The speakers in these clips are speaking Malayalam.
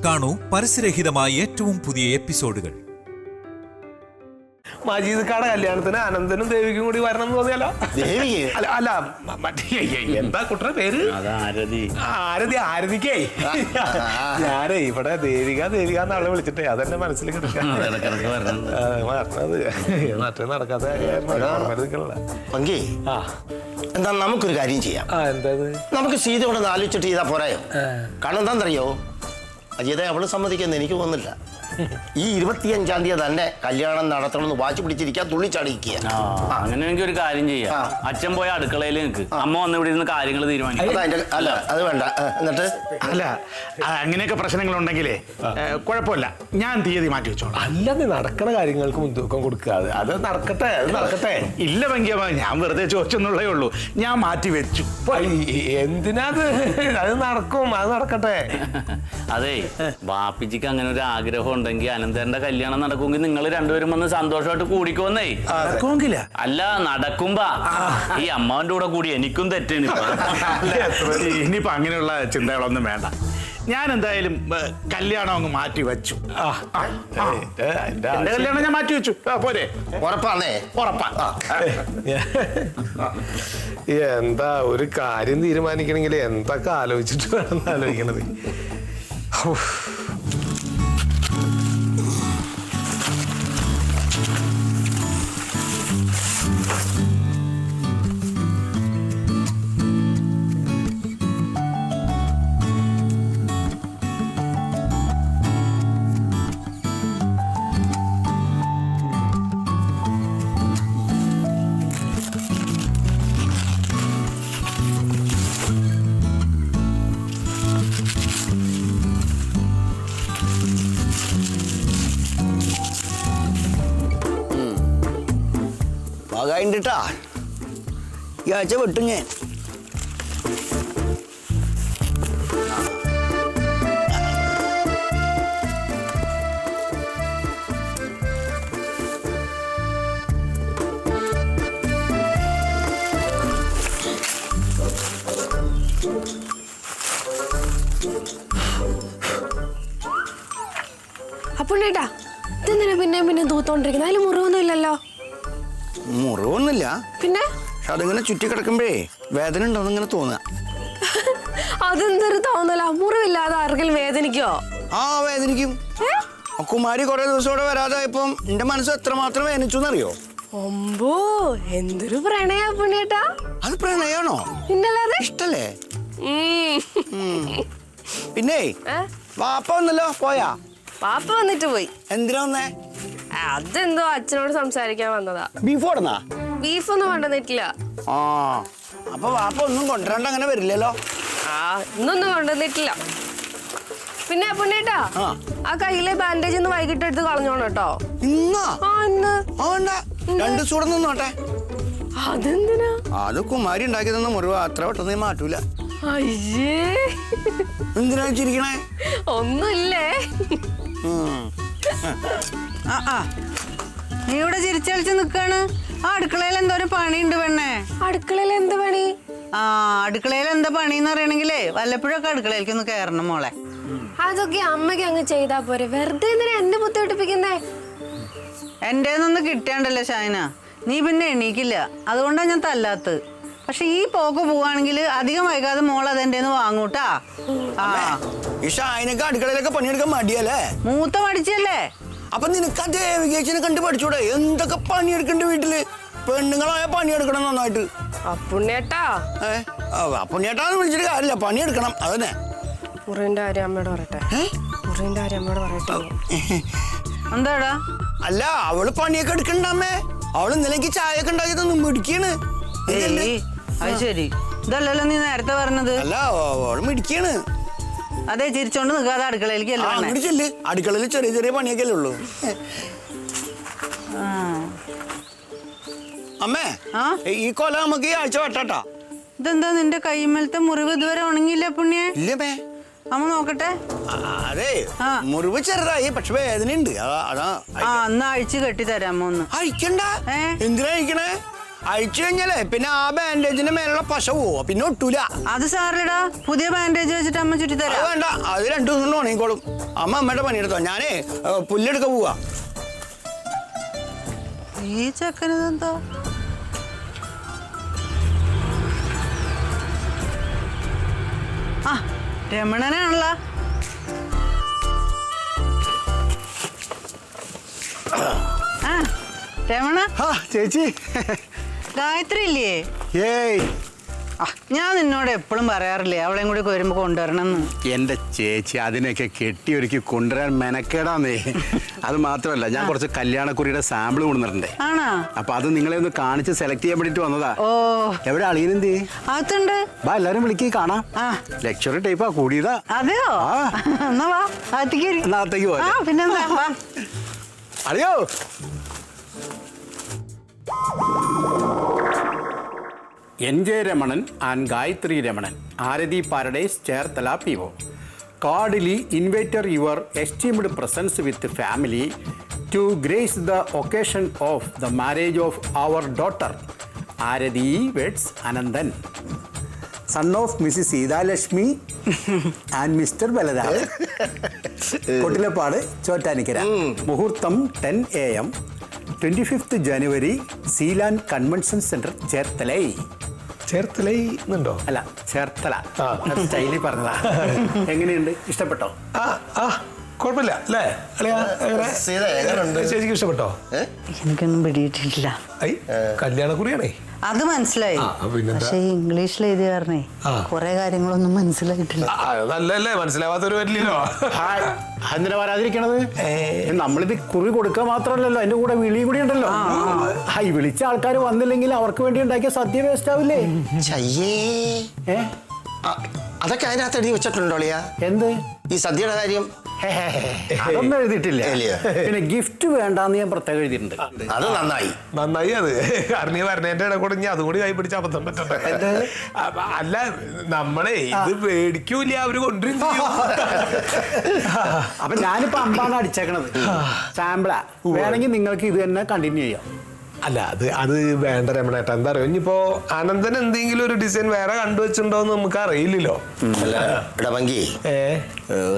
കാണൂ പരസ്യരഹിതമായ ഏറ്റവും പുതിയ എപ്പിസോഡുകൾ. മജീദ് കാട കല്യാണത്തിന് അനന്തനും ദേവിക്കും കൂടി വരണം എന്ന് തോന്നിയാലോ? അല്ല എന്താ കുട്ടറെ പേര്? ആരതിക്കേ. ഞാനേ ഇവിടെ ദേവിക എന്നാളെ വിളിച്ചിട്ടേ അതെന്നെ മനസ്സിൽ മറ്റേ നടക്കാത്ത എന്താ നമുക്കൊരു കാര്യം ചെയ്യാം. എന്താ നമുക്ക് സീതയോട് ആലോചിച്ചിട്ട് ചെയ്താ പോരായോ? കാരണം എന്താണെന്നറിയോ, അജീത അവള് സമ്മതിക്കുന്ന എനിക്ക് തോന്നുന്നില്ല. ഈ 25-ാം തീയതി തന്നെ കല്യാണം നടത്തണമെന്ന് വാശി പിടിച്ചിരിക്കാൻ തുള്ളിച്ചാടിക്കുക. അങ്ങനെയെങ്കിൽ ഒരു കാര്യം ചെയ്യാം, അച്ഛൻ പോയ അടുക്കളയിൽ നിൽക്ക്, അമ്മ വന്ന് ഇവിടെ ഇരുന്ന് കാര്യങ്ങൾ തീരുമാനിക്കും. അല്ല അത് വേണ്ട. എന്നിട്ട് അല്ല അങ്ങനെയൊക്കെ പ്രശ്നങ്ങളുണ്ടെങ്കിലേ കുഴപ്പമില്ല, ഞാൻ തീയതി മാറ്റി വെച്ചോളാം. അല്ലെന്ന് നടക്കണ കാര്യങ്ങൾക്ക് മുൻതൂക്കം കൊടുക്കാതെ അത് നടക്കട്ടെ. ഇല്ല ഭംഗിയമ്മ, ഞാൻ വെറുതെ ചോദിച്ചെന്നുള്ളേ ഉള്ളൂ, ഞാൻ മാറ്റി വെച്ചു. എന്തിനാ അത് നടക്കട്ടെ. അതെ, ബാപ്പിജിക്ക് അങ്ങനെ ഒരു ആഗ്രഹം ഉണ്ടെങ്കിൽ അനന്തന്റെ കല്യാണം നടക്കുമെങ്കിൽ നിങ്ങൾ രണ്ടുപേരും വന്ന് സന്തോഷമായിട്ട് കൂടിക്കോന്നേ. അല്ല നടക്കുമ്പോ ഈ അമ്മാവന്റെ കൂടെ കൂടി എനിക്കും തെറ്റേന്. ഇനിയിപ്പോ അങ്ങനെയുള്ള ചിന്തകളൊന്നും വേണ്ട. ഞാൻ എന്തായാലും കല്യാണം അങ്ങ് മാറ്റി വെച്ചു. എന്റെ കല്യാണം ഞാൻ മാറ്റി വെച്ചു. പോരെ? ഉറപ്പാണേ? ഉറപ്പാ. എന്താ ഒരു കാര്യം തീരുമാനിക്കണമെങ്കിൽ എന്തൊക്കെ ആലോചിച്ചിട്ട് വേണം ആലോചിക്കണത്. ട്ടാ ഈ ആഴ്ച വെട്ടും ഞാൻ. അപ്പുണ്ണേട്ടാ, ഇതെന്തിനാ പിന്നെ തൂത്തോണ്ടിരിക്കുന്നത്? അതിൽ മുറിവൊന്നും ഇല്ലല്ലോ. മുറിവൊന്നുമില്ല, പിന്നെ പക്ഷെ അതിങ്ങനെ ചുറ്റി കിടക്കുമ്പോഴേ വേദന ഉണ്ടോന്ന് ഇങ്ങനെ തോന്നുക. അതെന്തൊരു തോന്നല? മുറിവില്ലാതെ ആർക്കെങ്കിലും വേദനിക്കോ? ആ വേദനിക്കും. കുമാരി കുറെ ദിവസം ഇവിടെ വരാതെ ഇപ്പം എന്റെ മനസ്സ് എത്രമാത്രം വേദനിച്ചു എന്നറിയോ? ഒമ്പോ, എന്തൊരു പ്രണയ അപ്പുണ്ണേട്ടാ. അത് പ്രണയാണോ? പിന്നല്ലാതെ. ഇഷ്ടല്ലേ? പിന്നെ വാപ്പ വന്നല്ലോ, പോയാ? പാപ്പ വന്നിട്ട് പോയി. എന്തിനാ വന്നേ? അതെന്തോ അച്ഛനോട് സംസാരിക്കാൻ വന്നതാ. ബീഫ് കൊടുന്നാ? ബീഫൊന്നും കൊണ്ടുവന്നിട്ടില്ല. ആ, അപ്പൊ വാപ്പ ഒന്നും കൊണ്ടുവരാണ്ട് അങ്ങനെ വരില്ലല്ലോ. ഇന്നൊന്നും കൊണ്ടുവന്നിട്ടില്ല. പിന്നെ അപ്പുണ്ണേട്ടാ, ആ കയ്യിലെ ബാൻഡേജ് ഒന്ന് വൈകിട്ട് എടുത്ത് കളഞ്ഞോണം കേട്ടോ. ഇന്നാ? ഇന്ന് വേണ്ട, 2 ദിവസം കൂടെ നിന്നോട്ടെ. അതെന്തിനാ? അത് കുമാരി ഉണ്ടാക്കി തന്ന മുറിവ് അത്ര പെട്ടെന്ന് മാറ്റൂല. അയ്യേ, എന്തിനാ ചിരിക്കണേ? ഒന്നുമില്ലേ. നീ ഇവിടെ ചിരിച്ചളിച്ച് നിക്കാണ്. ആ അടുക്കളയിൽ എന്തോരം പണിയുണ്ട് പെണ്ണേ. അടുക്കളയിൽ എന്ത് പണി? അടുക്കളയിൽ എന്താ പണിന്ന് അറിയണെങ്കിലേ വല്ലപ്പോഴൊക്കെ അടുക്കളയിലേക്ക് ഒന്ന് കയറണം മോളെ. അതൊക്കെ അമ്മയ്ക്ക് അങ്ങ് ചെയ്താ പോരെ, വെറുതെ എന്തിനാ എന്നെ ബുദ്ധിമുട്ടിപ്പിക്കുന്നേ? എന്റേന്നൊന്ന് കിട്ടിയാണ്ടല്ലോ ഷായന, നീ പിന്നെ എണീക്കില്ല, അതുകൊണ്ടാ ഞാൻ തല്ലാത്തത്. പക്ഷെ ഈ പോക്ക് പോവാണെങ്കിൽ അധികം വൈകാതെ മോൾ അതെന്റെന്ന് വാങ്ങൂട്ടാ. ഈ ഷായനൊക്കെ അടുക്കളയിലൊക്കെ പണിയെടുക്കാൻ മടിയല്ലേ? മൂത്ത മടിച്ചല്ലേ? അപ്പൊ നിനക്ക് ആ ദേവികേച്ചിനെ കണ്ടു പഠിച്ചൂടെ? എന്തൊക്കെ പണിയെടുക്കണ്ട വീട്ടില്? പെണ്ണുങ്ങളായ പണിയെടുക്കണം നന്നായിട്ട്. അപ്പുണ്ണേട്ടാ, അപ്പുണ്ണേട്ടാന്ന് വിളിച്ചിട്ട് കാര്യമില്ല, പണിയെടുക്കണം. അതന്നെ. മുറിവിന്റെ കാര്യം അമ്മയോട് പറയട്ടെ. മുറിവിന്റെ കാര്യം അമ്മയോട് പറയട്ടെ. എന്താടാ? അല്ല, അവള് പണിയൊക്കെ എടുക്കണ്ടമ്മേ. അവള് ഇന്നലേക്ക് ചായ ഒക്കെ ഉണ്ടാക്കി തന്നു മിടിക്കാണ്. അത് ശരി, ഇതല്ലല്ലോ നീ നേരത്തെ പറഞ്ഞത്. അല്ല, അവള് മിടിക്കാണ്. അതെ, ചിരിച്ചോണ്ട് നിൽക്കാതെ അടുക്കളയിലേക്ക് ചെല്ല്. അടുക്കളയിൽ ചെറിയ ചെറിയ പണിയൊക്കെ അല്ലേ ഉള്ളൂ. അമ്മേ, ഈ കൊല നമുക്ക് ഈ ആഴ്ച വെട്ടാട്ടാ. ഇതെന്താ നിന്റെ കൈമേലത്തെ മുറിവ് ഇതുവരെ ഉണങ്ങിയില്ല പുണ്യ? ഇല്ലമ്മേ. അമ്മ നോക്കട്ടെ. അതെ, മുറിവ് ചെറുതായി, പക്ഷെ വേദനയുണ്ട്. അതാ അന്ന് അഴിച്ച് കെട്ടി തരാമോ? ഒന്ന് അഴിക്കണ്ട. എന്തിനാ അഴിക്കണേ? അഴിച്ചു കഴിഞ്ഞാലേ പിന്നെ ആ ബാൻഡേജിന്റെ മേലുള്ള പശ പോവോ, പിന്നെ ഒട്ടൂല. അത് സാറിലടാ, പുതിയ ബാൻഡേജ് വെച്ചിട്ട് അമ്മ ചുറ്റി അത് തരാം. വേണ്ട, അത് 2 ദിവസം കൊണ്ട് ഉണങ്ങിക്കോളും. അമ്മയുടെ പണിയെടുത്തോ, ഞാനേ പുല്ലെടുക്ക പോവാ. ഈ ചെക്കനെന്താ? ആ, രമണനാണല്ലോ. ആ, രമണ. ചേച്ചി. ഗായത്രി ഇല്ലേ? ഏയ്, ആ, ഞാൻ നിന്നോട് എപ്പോഴും പറയാറില്ലേ അവളെയും കൂടി വരുമ്പോ കൊണ്ടുവരണമെന്ന്. എന്റെ ചേച്ചി അതിനെയൊക്കെ കെട്ടിയൊരുക്കി കൊണ്ടുവരാൻ മെനക്കേടാന്നേ. അത് മാത്രമല്ല, ഞാൻ കുറച്ച് കല്യാണക്കുറിയുടെ സാമ്പിൾ കൊണ്ടുവന്നിട്ടുണ്ടേ. ആണോ? അപ്പൊ അത് നിങ്ങളെ ഒന്ന് കാണിച്ച് സെലക്ട് ചെയ്യാൻ വേണ്ടിട്ട് വന്നതാ. ഓ, എവിടെ അളിയനെന്ത്? അകത്തുണ്ട്. ബാ, എല്ലാരും വിളിക്ക്, കാണാം. ആ, ലക്ഷറി ടൈപ്പാ, കൂടിയതാ. അതെയോ? ആ. എന്നാ വാ, അകത്തേക്ക് ഇരി. നാളത്തേക്ക് ആ, പോവാ. പിന്നെന്താ, വാ. അറിയോ? NJ Ramanan and Gayatri Ramanan, Aradi Paradise, Cherthala PO. Cordially invite your esteemed presence with the family to grace the occasion of the marriage of our daughter, Aradi Vets Anandan, son of Mrs. Sita Lashmi and Mr. Baladar. Kotilapad, Chotanikara. Muhurtam 10 a.m. 25th January, Sealand Convention Center, Cherthalai. ചേർത്തലയുന്നുണ്ടോ? അല്ല, ചേർത്തല. സ്റ്റൈലിൽ പറഞ്ഞതാ. എങ്ങനെയുണ്ട്? ഇഷ്ടപ്പെട്ടോ? കുഴപ്പമില്ല അല്ലേ? സീത, എങ്ങനെയുണ്ട്? ചേച്ചിക്ക് ഇഷ്ടപ്പെട്ടോ? എനിക്കൊന്നും പിടിയിട്ടില്ല. ഐ, കല്യാണക്കുറിയാണേ. അത് മനസ്സിലായി. പക്ഷെ ഇംഗ്ലീഷിൽ എഴുതിയ കാരണേ കുറെ കാര്യങ്ങളൊന്നും മനസ്സിലായിട്ടില്ല. നല്ലല്ലേ, മനസ്സിലാവാത്തൊരു പറ്റില്ലല്ലോ. എന്തിനാ വരാതിരിക്കണത്? നമ്മളിത് കുറി കൊടുക്കുക മാത്രമല്ലല്ലോ, അതിന്റെ കൂടെ വിളിയും കൂടി ഉണ്ടല്ലോ. ഈ വിളിച്ച ആൾക്കാർ വന്നില്ലെങ്കിൽ അവർക്ക് വേണ്ടി ഉണ്ടാക്കിയ സദ്യ വേസ്റ്റ് ആവില്ലേ? അതൊക്കെ അതിനകത്ത് എഴുതി വെച്ചിട്ടുണ്ടോ അളിയാ? എന്ത്? ഈ സദ്യയുടെ കാര്യം അതൊന്നും എഴുതിയിട്ടില്ല. പിന്നെ ഗിഫ്റ്റ് വേണ്ടാന്ന് ഞാൻ പ്രത്യേകം എഴുതിയിട്ടുണ്ട്. അത് നന്നായി. അത് കാരണം ഈ വരണേന്റെ ഇട കൂടെ അതും കൂടി കൈ പിടിച്ച് അബദ്ധം പറ്റട്ടെ. അല്ല, നമ്മളെ ഇത് മേടിക്കൂല, അവര് കൊണ്ടുവരും. അപ്പൊ ഞാനിപ്പോ 50 അടിച്ചേക്കണത് സാമ്പിളാ. വേണമെങ്കിൽ നിങ്ങൾക്ക് ഇത് തന്നെ കണ്ടിന്യൂ ചെയ്യാം. അല്ല, അത് വേണ്ട രമണേട്ടാ. എന്താ അറിയോ, ഇനിയിപ്പോ അനന്തൻ എന്തെങ്കിലും ഒരു ഡിസൈൻ വേറെ കണ്ടുവച്ചിട്ടുണ്ടോന്ന് നമുക്ക് അറിയില്ലല്ലോ. അല്ല ഇടവങ്കി,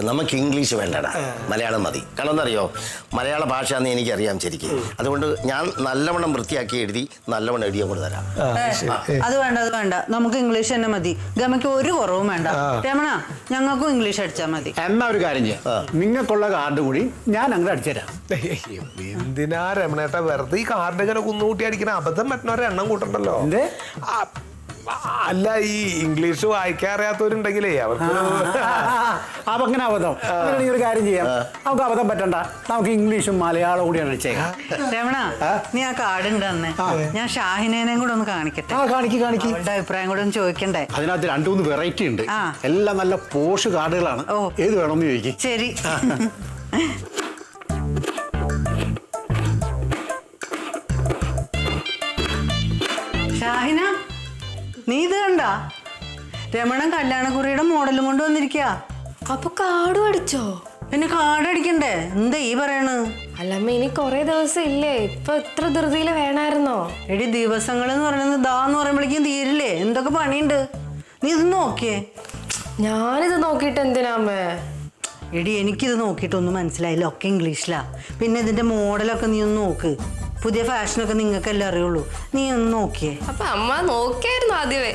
നമുക്ക് ഇംഗ്ലീഷ് വേണ്ടടാ, മലയാളം മതി. കാരണം എന്താ അറിയോ, മലയാള ഭാഷ എന്ന് എനിക്കറിയാം ശരിക്കും. അതുകൊണ്ട് ഞാൻ നല്ലവണ്ണം വൃത്തിയാക്കി എഴുതി നല്ലവണ്ണം എഴുതിയാൽ കൊണ്ട് തരാം. അത് വേണ്ട, അത് വേണ്ട, നമുക്ക് ഇംഗ്ലീഷ് തന്നെ മതി. ഗമയ്ക്ക് ഒരു കുറവും വേണ്ട. രമണ, ഞങ്ങൾക്കും ഇംഗ്ലീഷ് അടിച്ചാൽ മതി. എന്നാ ഒരു കാര്യം ചെയ്യാം, നിങ്ങൾക്കുള്ള കാർഡ് കൂടി ഞാൻ അങ്ങോട്ട് അടിച്ചുതരാം. എന്തിനാ രമണേട്ടാ വെറുതെ ഈ കാർഡ് ഇങ്ങനെ കുന്നുകൂട്ടി അടിക്കുന്ന? അബദ്ധം പറ്റുന്നവരെ എണ്ണം കൂട്ടണ്ടല്ലോ. അല്ല, ഈ ഇംഗ്ലീഷ് വായിക്കാൻ അറിയാത്തവരുണ്ടെങ്കിലേ അവർക്ക് അപ്പൊ അങ്ങനെ അബദ്ധം. ഒരു കാര്യം ചെയ്യാം, നമുക്ക് അബദ്ധം പറ്റണ്ട, നമുക്ക് ഇംഗ്ലീഷും മലയാളവും കൂടിയാണ് അടിച്ചേക്കാം. രമണ, നീ ആ കാർഡ് ഉണ്ട് തന്നെ, ഞാൻ ഷാഹിനേനെയും കൂടെ ഒന്ന് കാണിക്കട്ടെ. കാണിക്ക്. അവളുടെ അഭിപ്രായം കൂടെ ഒന്ന് ചോദിക്കണ്ടേ? അതിനകത്ത് 2-3 വെറൈറ്റി ഉണ്ട്. എല്ലാം നല്ല പോഷ് കാർഡുകളാണ്. ഏത് വേണമെന്ന് ചോദിക്കും. ശരി. ഷാഹിന, നീ ഇത് കണ്ട? രമണൻ കല്യാണക്കുറിയുടെ മോഡലും കൊണ്ട് വന്നിരിക്കുക. അപ്പൊ കാർഡും അടിച്ചോ? പിന്നെ കാർഡ് അടിക്കണ്ടേ? എന്താ ഈ പറയണ്? അല്ലമ്മ, ഇനി കൊറേ ദിവസം ഇല്ലേ? ഇപ്പൊ ഇത്ര ധൃതിയില് വേണമായിരുന്നോ? എടി, ദിവസങ്ങൾ എന്ന് പറയുന്നത് എന്ന് പറയുമ്പോഴേക്കും തീരില്ലേ? എന്തൊക്കെ പണിയുണ്ട്. നീ ഇത് നോക്കിയേ. ഞാനിത് നോക്കിയിട്ട് എന്തിനാമ്മേ? എടി, എനിക്കിത് നോക്കിയിട്ടൊന്നും മനസ്സിലായില്ല, ഒക്കെ ഇംഗ്ലീഷിലാ. പിന്നെ ഇതിന്റെ മോഡലൊക്കെ നീ ഒന്ന് നോക്ക്. പുതിയ ഫാഷനൊക്കെ നിങ്ങൾക്കല്ലേ അറിയുള്ളൂ. നീ ഒന്ന് നോക്കിയേ. അപ്പൊ അമ്മ നോക്കിയായിരുന്നു ആദ്യമേ?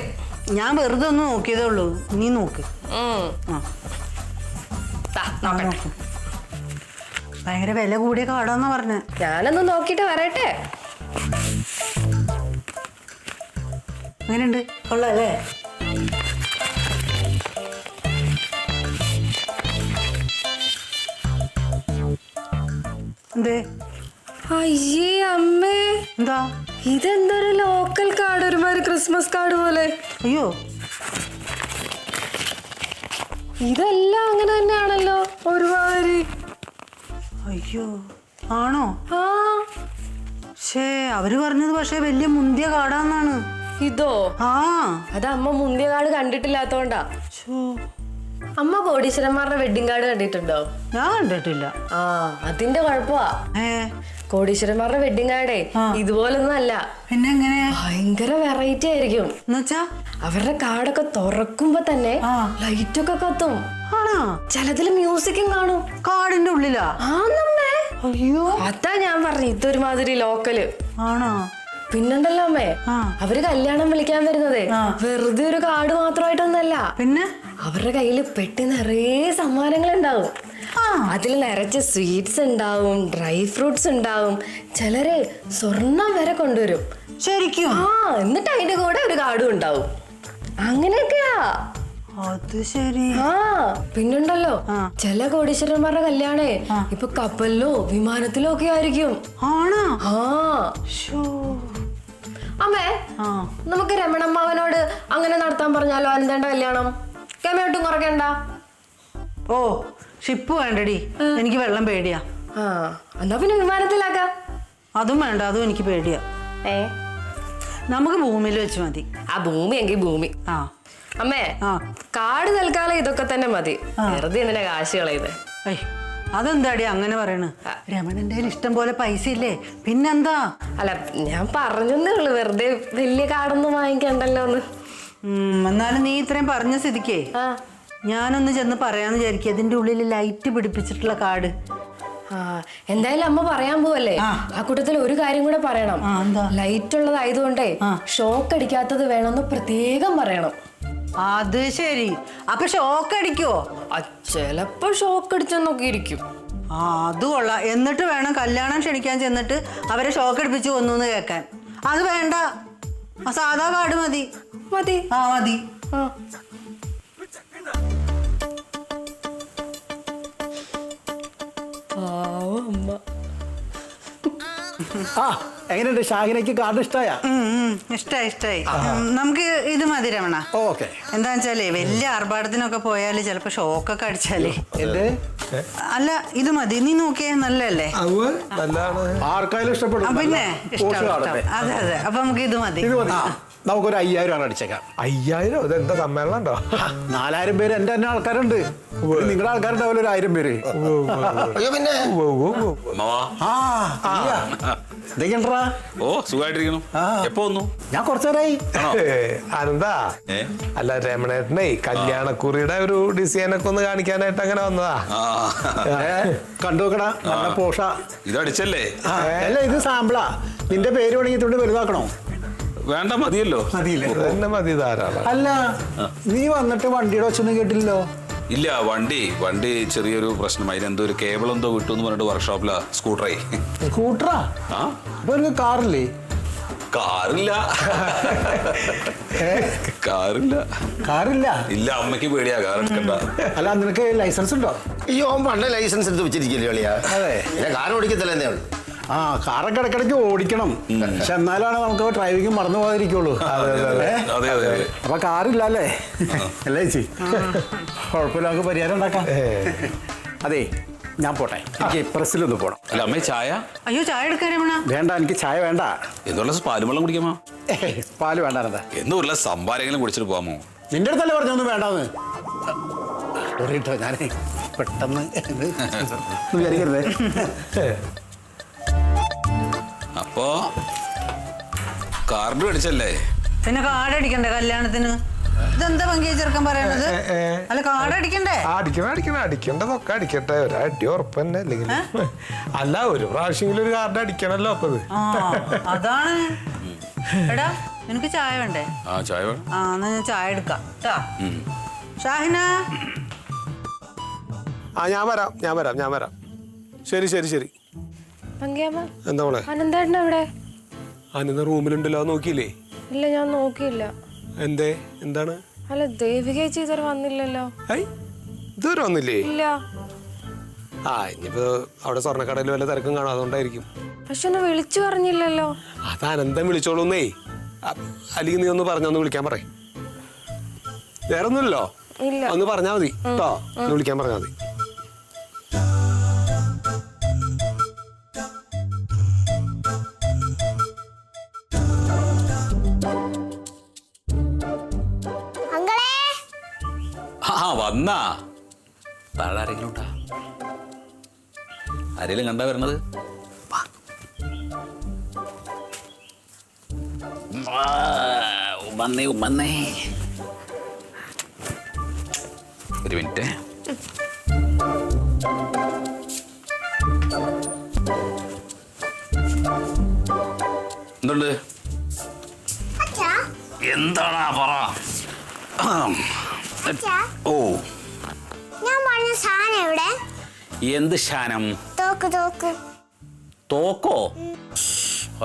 ഞാൻ വെറുതെ ഒന്ന് നോക്കിയതേ ഉള്ളൂ. നീ നോക്ക്. ഭയങ്കര വില കൂടിയ കാർഡാന്നാ പറഞ്ഞ. ഞാനൊന്ന് നോക്കിട്ട് വരട്ടെ. അങ്ങനെയുണ്ട്, കൊള്ളാല്ലേ? എന്തേ? അയ്യേ അമ്മേ, എന്താ ഇതെന്തൊരു ലോക്കൽ കാർഡ്, ഒരുമാതിരി ക്രിസ്മസ് കാർഡ് പോലെ. അയ്യോ, ഇതെല്ലാം അങ്ങനെ തന്നെയാണല്ലോ, ഒരുമാതിരി. അയ്യോ, ആണോ? ആ, അവര് പറഞ്ഞത് പക്ഷെ വലിയ മുന്തിയ കാർഡാന്നാണ്. ഇതോ? ആ, അത് അമ്മ മുന്തിയ കാർഡ് കണ്ടിട്ടില്ലാത്തോണ്ടാ. അമ്മ കോടീശ്വരന്മാരുടെ വെഡിങ് കാർഡ് കണ്ടിട്ടുണ്ടോ? ഞാൻ കണ്ടിട്ടില്ല. ആ അതിന്റെ കുഴപ്പമാ. ഏ കോടീശ്വരന്മാരുടെ വെഡിങ് കാർഡേ ഇതുപോലൊന്നും അല്ല. പിന്നെ എങ്ങനെയാ? ഭയങ്കര വെറൈറ്റി ആയിരിക്കും. എന്നുവെച്ചാ അവരുടെ കാർഡൊക്കെ തുറക്കുമ്പോ തന്നെ ലൈറ്റൊക്കെ കത്തും. ആണോ? ചിലതില് മ്യൂസിക്കും കാണും. കാടിന്റെ ഉള്ളിലാ? ആന്നമ്മേ. അയ്യോ, അതാ ഞാൻ പറഞ്ഞു ഇതൊരുമാതിരി ലോക്കല്. ആണോ? പിന്നുണ്ടല്ലോ അമ്മേ, അവര് കല്യാണം വിളിക്കാൻ വരുന്നതേ വെറുതെ ഒരു കാർഡ് മാത്രമായിട്ടൊന്നല്ല. പിന്നെ അവരുടെ കയ്യില് പെട്ടി നിറയെ സമ്മാനങ്ങൾ ഉണ്ടാവും. അതിൽ നിറച്ച് സ്വീറ്റ്സ് ഉണ്ടാവും, ഡ്രൈ ഫ്രൂട്ട്സ് ഉണ്ടാവും, ചിലര് സ്വർണം വരെ കൊണ്ടുവരും. ശരിക്കും? എന്നിട്ട് അതിന്റെ കൂടെ ഒരു കാർഡും ഉണ്ടാവും. അങ്ങനെയൊക്കെയാ. അത് ശരി. പിന്നുണ്ടല്ലോ ചില കോടീശ്വരന്മാരുടെ കല്യാണേ ഇപ്പൊ കപ്പലിലോ വിമാനത്തിലോ ഒക്കെ ആയിരിക്കും. ആണോ? അമ്മേ, നമുക്ക് രമണമ്മാവനോട് അങ്ങനെ നടത്താൻ പറഞ്ഞാലോ അനന്തേണ്ട കല്യാണം? കെമയൊട്ടും കുറയ്ക്കണ്ട. ഓ, ഷിപ്പ് വേണ്ടടി, എനിക്ക് വെള്ളം പേടിയാ. എന്നാ പിന്നെ വിമാനത്തിലാക്കാം. അതും വേണ്ട, അതും എനിക്ക് പേടിയാ. നമുക്ക് ഭൂമിയിൽ വെച്ച് മതി. ആ ഭൂമി എങ്കിൽ ഭൂമി. അമ്മേ, കാട് തൽക്കാലം ഇതൊക്കെ തന്നെ മതി. വെറുതെ എന്തിനാ കാശ് കളയത്? അതെന്താടി അങ്ങനെ പറയണ്? രമണന്റെ ഇഷ്ടം പോലെ പൈസ ഇല്ലേ, പിന്നെന്താ? അല്ല, ഞാൻ പറഞ്ഞേ ഉള്ളു, വെറുതെ വലിയ കാടൊന്നും വാങ്ങിക്കണ്ടല്ലോ എന്ന്. എന്നാലും നീ ഇത്രയും പറഞ്ഞ സ്ഥിതിക്കേ ഞാനൊന്ന് ചെന്ന് പറയാന്ന് വിചാരിക്കും. അതിന്റെ ഉള്ളിൽ ലൈറ്റ് പിടിപ്പിച്ചിട്ടുള്ള കാട്. എന്തായാലും അമ്മ പറയാൻ പോവല്ലേ, ആ കൂട്ടത്തിൽ ഒരു കാര്യം കൂടെ പറയണം. ലൈറ്റ് ഉള്ളതായതുകൊണ്ടേ ഷോക്ക് അടിക്കാത്തത് വേണമെന്ന് പ്രത്യേകം പറയണം. അത് ശരി. അപ്പൊ ഷോക്ക് അടിക്കുവോ? ചിലപ്പോ ഷോക്ക് അടിച്ചെന്നൊക്കെ ഇരിക്കും. അത് കൊള്ളാം. എന്നിട്ട് വേണം കല്യാണം ക്ഷണിക്കാൻ ചെന്നിട്ട് അവരെ ഷോക്ക് അടിപ്പിച്ച് കൊന്നു കേൾക്കാൻ. അത് വേണ്ട, സാധാ കാർഡ് മതി. മതി? മതി. എങ്ങനെയുണ്ട് ഷാഹിനയ്ക്ക് കാർഡ് ഇഷ്ടായ? ഇഷ്ടായി. നമുക്ക് ഇത് മതി രമണ. ഓക്കെ. എന്താന്ന് വെച്ചാലേ വലിയ ആർഭാടത്തിനൊക്കെ പോയാല് ചിലപ്പോ ഷോക്കൊക്കെ അടിച്ചാലേ. അല്ല, ഇത് മതി. നീ നോക്കിയേ, നല്ലല്ലേ? ആർക്കായാലും ഇഷ്ടപ്പെടും. പിന്നെ അതെ അതെ. അപ്പൊ നമുക്ക് ഇത് മതി. നമുക്കൊരു 5000 അടിച്ചേക്കാം. 5000? ഇതെന്താ സമ്മേളനം ഉണ്ടോ? 4000 പേര് എന്റെ തന്നെ ആൾക്കാരുണ്ട്. നിങ്ങളുടെ ആൾക്കാരുണ്ടാവില്ല ഒരു 1000 പേര്. പിന്നെ ഓ, സുഖമായിട്ടിരിക്കണം. എപ്പോ വന്നു? ഞാൻ കുറച്ചേരായി. അനന്താ, അല്ല രമണേട്ടനെ കല്യാണക്കുറിയുടെ ഒരു ഡിസൈനൊക്കെ ഒന്ന് കാണിക്കാനായിട്ട് അങ്ങനെ വന്നതാ. കണ്ടുനോക്കടാ, നല്ല പോഷ. ഇതടിച്ചല്ലേ? അല്ല, ഇത് സാമ്പിളാ. നിന്റെ പേര് വേണമെങ്കിൽ ഇത്തോണ്ട് വലുതാക്കണോ? വേണ്ട, മതിയല്ലോ. തന്നെ മതി, ധാരാളം. അല്ല, നീ വന്നിട്ട് വണ്ടിയുടെ ഒച്ചൊന്നും കേട്ടില്ലല്ലോ. ഇല്ല, വണ്ടി ചെറിയൊരു പ്രശ്നം. അതിനെന്തോ ഒരു കേബിൾ എന്തോ വിട്ടു എന്ന് പറഞ്ഞിട്ട് വർക്ക്ഷോപ്പിലാ. സ്കൂട്ടറായി. സ്കൂട്ടറാ? അപ്പൊ ഒരു കാറില്ലേ? കാറില്ല. ഇല്ല, അമ്മയ്ക്ക് പേടിയാ കാർ എടുക്കണ്ട. അല്ല, നിനക്ക് ലൈസൻസ് ഉണ്ടോ? ഈ ഓൻ പണ്ട് ലൈസൻസ് എടുത്ത് വെച്ചിരിക്കില്ലേ കളിയാ? അതെ. കാർ ഓടിക്കത്തില്ല എന്നേ ഉള്ളൂ. കാറൊക്കെ ഇടയ്ക്കിടയ്ക്ക് ഓടിക്കണം. പക്ഷെ എന്നാലാണ് നമുക്ക് ഡ്രൈവിംഗ് മറന്നു പോകാതിരിക്കുള്ളൂ. അപ്പൊ കാറില്ല അല്ലേ? അല്ലേ ചേച്ചി? കുഴപ്പമില്ല, നമുക്ക് പരിഹാരം ഉണ്ടാക്കാം. അതെ, ഞാൻ പോട്ടെ. എനിക്ക് പ്രസ്സിലൊന്ന് പോണം. അല്ല അമ്മേ, ചായ? അയ്യോ, ചായ എടുക്കാൻ രമണ. വേണ്ട, എനിക്ക് ചായ വേണ്ട. എന്നുള്ള പാലും വെള്ളം കുടിക്കാമോ? പാല് വേണ്ട. എന്നുള്ള സംഭാരെങ്കിലും കുടിച്ചിട്ട് പോകാമോ? നിന്റെ അടുത്തല്ലേ പറഞ്ഞൊന്നും വേണ്ടാന്ന്. കേട്ടോ, ഞാനേ പെട്ടെന്ന് വിചാരിക്കരുതേ. അപ്പോ കാർഡ് അടിച്ചല്ലേ? പിന്നെ കാർഡ് അടിക്കണ്ടേ കല്യാണത്തിന്? ഇതെന്താ പങ്കി ചെറുക്കൻ പറയണത്? അല്ല, കാർഡ് അടിക്കണ്ടേ? അടിക്കണ്ടതൊക്കെ അടിക്കട്ടെ. ഒരടി ഉറപ്പ് തന്നെ. അല്ലെങ്കിൽ അല്ല, ഒരു പ്രാവശ്യമെങ്കിലും ഒരു കാർഡ് അടിക്കണല്ലോ. അപ്പൊ അതാണ്. എടാ, നിനക്ക് ചായ വേണ്ടേ? ചായ വേണം. എന്നാ ഞാൻ ചായ എടുക്കാം. ഷാഹിന, ഞാൻ വരാം. ശരി. എന്താ മോളെ? അനന്തേട്ടൻ എവിടെ? അനന്ത റൂമിലുണ്ടല്ലോ. നോക്കിയില്ലേ? ഇല്ല, ഞാൻ നോക്കിയില്ല. എന്താണ്? അല്ല, ദേവിക ചേച്ചി ഇതുവരെ വന്നില്ലല്ലോ. ഇതുവരെ വന്നില്ലേ? ഇല്ല. ഇനിയിപ്പോ അവിടെ സ്വർണ്ണക്കടയിൽ വല്ല തിരക്കും കാണാം, അതുകൊണ്ടായിരിക്കും. പക്ഷെ ഒന്ന് വിളിച്ചു പറഞ്ഞില്ലല്ലോ. അത് അനന്തം വിളിച്ചോളൂന്നേ. അല്ലെങ്കിൽ നീ ഒന്ന് പറഞ്ഞൊന്ന് വിളിക്കാൻ പറയും. വേറെ ഒന്നുമില്ലല്ലോ. ഒന്ന് പറഞ്ഞാ മതി കേട്ടോ. ഒന്ന് വിളിക്കാൻ പറഞ്ഞാൽ മതി. വന്നാ ആരെങ്കിലും ഉണ്ടാ? ആരെങ്കിലും കണ്ടാ വരണത്? ഉമ്മന്നേ ഒരു മിനിറ്റ്. എന്തുണ്ട്? എന്താണാ പറ. ഓ, ഞാൻ പറഞ്ഞ സാധനം എവിടെ? എന്ത് ശാനം? തോക്ക് തോക്ക്. തോക്കോ?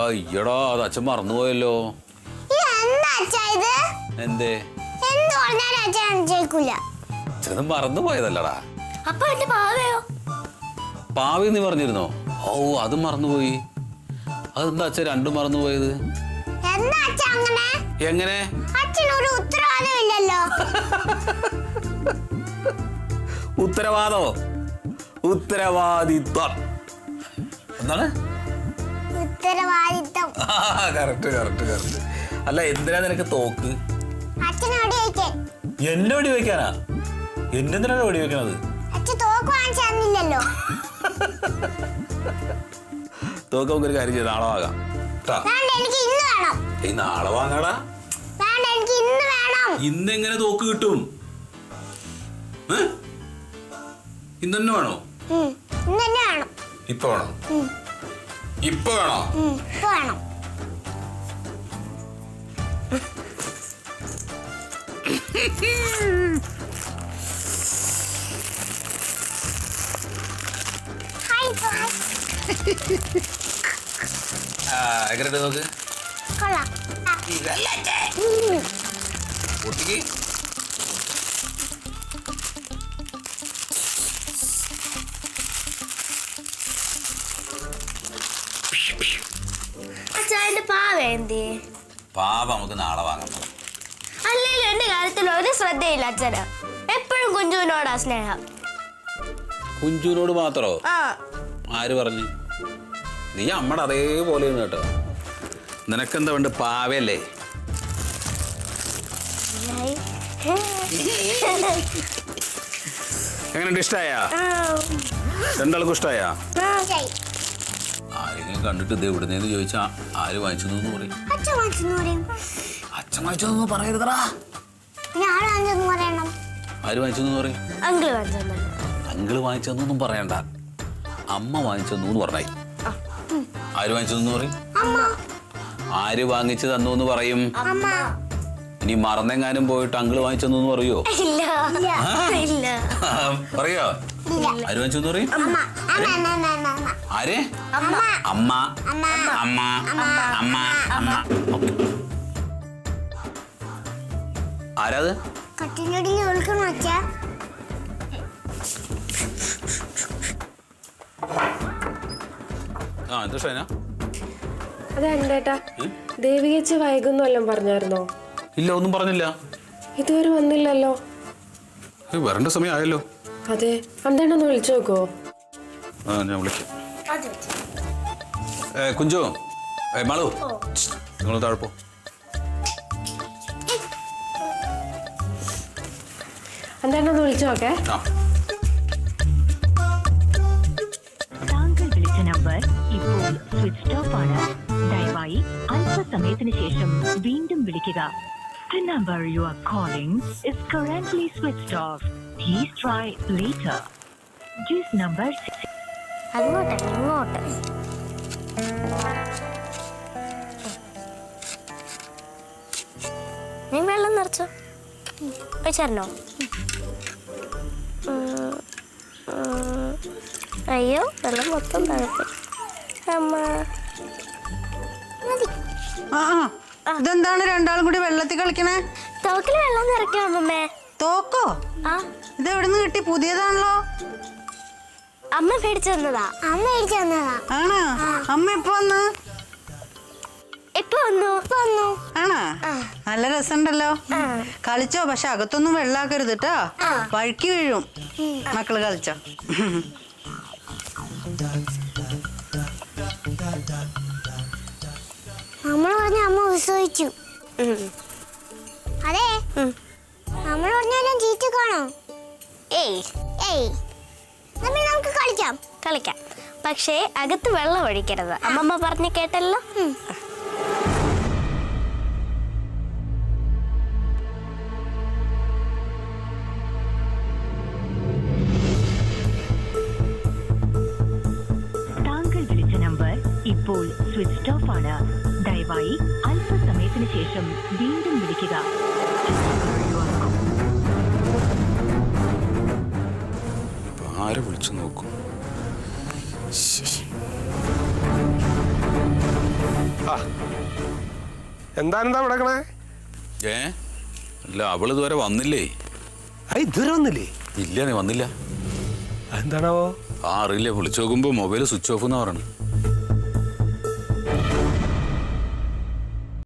അയ്യടാ, അത് അച്ഛൻ മറന്നുപോയല്ലോ. എന്തേ? എന്ത് പറഞ്ഞാലും അച്ഛൻ കേൾക്കൂല. അച്ഛനത് മറന്നുപോയതല്ലടാ. അപ്പൊ എന്റെ പാവയോ? പാവി നീ പറഞ്ഞിരുന്നോ? ഓ, അത് മറന്നുപോയി. അതെന്താ അച്ഛൻ രണ്ടും മറന്നുപോയത്? എന്താ അച്ഛൻ അങ്ങനെ? എങ്ങനെ? അച്ഛനൊരു ഉത്തരവാദിത്തം ഇല്ലല്ലോ. ഉത്തരവാദോ? ഉത്തരവാദിത്വം എന്താണ്? ഉത്തരവാദിത്തം. Correct correct correct. അല്ല, എന്തിനാ നിനക്ക് തോക്ക്? അച്ഛനോട് ചോദിക്കാൻ. എന്നെ വെടി വെക്കാനാ? എന്തിനാണ് വെടി വെക്കണത്? അച്ഛൻ തോക്ക് വാങ്ങിച്ചു തന്നില്ലല്ലോ. തോക്ക് നമുക്കൊരു കാര്യം ചെയ്ത് നാളെ വാങ്ങാം. എനിക്ക് ഇന്ന് വേണം. ഈ നാളെ വാങ്ങാടാ. എനിക്ക് ഇന്ന് വേണം. ഇന്നെങ്ങനെ തോക്ക് കിട്ടും? ഇന്ന് തന്നെ വേണോ? ഇന്ന് തന്നെ വേണം. ഇപ്പൊ വേണോ? ഇപ്പൊ വേണോ? ഇപ്പൊ വേണം. എങ്ങനെയുണ്ട് നോക്ക്? കൊള്ളാം. ഒട്ടിക്ക്. അച്ഛൻ്റെ പാവ എന്തേ? പാപ നമുക്ക് നാളെ വാങ്ങാം. അല്ലേലും എന്റെ കാര്യത്തിൽ ഒരു ശ്രദ്ധയില്ല അച്ഛന്. എപ്പോഴും കുഞ്ചുവിനോടാ സ്നേഹം. കുഞ്ചുവിനോട് മാത്രോ? ആ. ആര് പറഞ്ഞു? നീ അമ്മടെ അതേപോലെ കേട്ടോ. നിനക്കെന്താ വേണ്ട? പാവയല്ലേ? എങ്ങനെയുണ്ട്? ഇഷ്ടായാ? രണ്ടാൾക്കും ഇഷ്ടായാ? ആരെങ്കിലും കണ്ടിട്ട് ഇത് എവിടുന്നേന്ന് ചോദിച്ചാ ആര് വാങ്ങിച്ചു പറയും? അച്ഛൻ വാങ്ങിച്ചു പറയരുതടാ. ആര് വാങ്ങിച്ചു പറയും? അങ്കിള് വാങ്ങിച്ചെന്നൊന്നും പറയണ്ട. അമ്മ വാങ്ങിച്ചെന്നു പറഞ്ഞായി. ആര് വാങ്ങിച്ചെന്ന് പറയും? ആര് വാങ്ങിച്ചു തന്നു പറയും? ഇനി മറന്നെങ്ങാനും പോയിട്ട് അങ്കിള് വാങ്ങിച്ചെന്നു പറയോ? പറയോ? ആര് വാങ്ങിച്ചെന്ന് പറയും? ആര്? അമ്മ അമ്മ അമ്മ അമ്മ. ആരാത്? എന്താ ഷൈന? അതെന്താ ദേവികേച്ചി വൈകുന്നു വല്ലതും പറഞ്ഞായിരുന്നോ? ഇല്ല, ഒന്നും പറഞ്ഞില്ല. ഇതുവരെ വന്നില്ലല്ലോ. വരേണ്ട സമയമായല്ലോ. അതെ, അന്തേണ്ടൊന്ന് വിളിച്ചു നോക്കോ? ഞാൻ വിളിക്കാം. കുഞ്ചു, മാളു, നിങ്ങൾ താഴ്പോ. അന്തേണ്ടൊന്ന് വിളിച്ചു നോക്കേ. താങ്കൾ വിളിച്ച നമ്പർ ഇപ്പോൾ സ്വിച്ച് ഓഫ് ആണ്. ദയവായി അല്പസമയത്തിന് ശേഷം വീണ്ടും വിളിക്കുക. The number you are calling is currently switched off. Please try later. This number. അങ്ങോട്ട് ഇങ്ങോട്ട്. നീ വെള്ളം നിറച്ചോ? വെച്ചോ? അയ്യോ, വെള്ളം മൊത്തം താഴത്തെ. അമ്മ ഇതെന്താണ് രണ്ടാളും കൂടി വെള്ളത്തിൽ കളിക്കണേ? തോക്കിൽ വെള്ളം നിറയ്ക്കാം അമ്മേ. തോക്കോ? ഇത് എവിടുന്ന് കിട്ടി? പുതിയതാണല്ലോ. അമ്മ മേടിച്ചു തന്നതാ. ആണോ? അമ്മ എപ്പോ വന്നു? ഇപ്പൊ വന്നു. ആണോ? നല്ല രസമുണ്ടല്ലോ. കളിച്ചോ, പക്ഷെ അകത്തൊന്നും വെള്ളാക്കരുത് കേട്ടോ. വഴുക്കി വീഴും. മക്കള് കളിച്ചോ. നമ്മൾ പറഞ്ഞ അമ്മ വിശ്വസിച്ചു. അതെ, നമ്മൾ പറഞ്ഞാലും ചീറ്റ കാണോ? ഏയ് കളിക്കാം കളിക്കാം. പക്ഷേ അകത്ത് വെള്ളം ഒഴിക്കരുത്. അമ്മമ്മ പറഞ്ഞു കേട്ടല്ലോ. താങ്കൾ വിളിച്ച നമ്പർ ഇപ്പോൾ സ്വിച്ച് ഓഫ് ആണ്. ദയവായി അല്പസമയത്തിന് ശേഷം വീണ്ടും വിളിക്കുക. ആരെ വിളിച്ചു നോക്കും? എന്താണെന്താ വിടക്കണേ? അല്ല അവള് ഇതുവരെ വന്നില്ലേ? ഇതുവരെ വന്നില്ലേ? ഇല്ല, നീ വന്നില്ല. എന്താണാവോ? അറിയില്ല, വിളിച്ചു നോക്കുമ്പോ മൊബൈൽ സ്വിച്ച് ഓഫ് എന്ന് പറയണേ.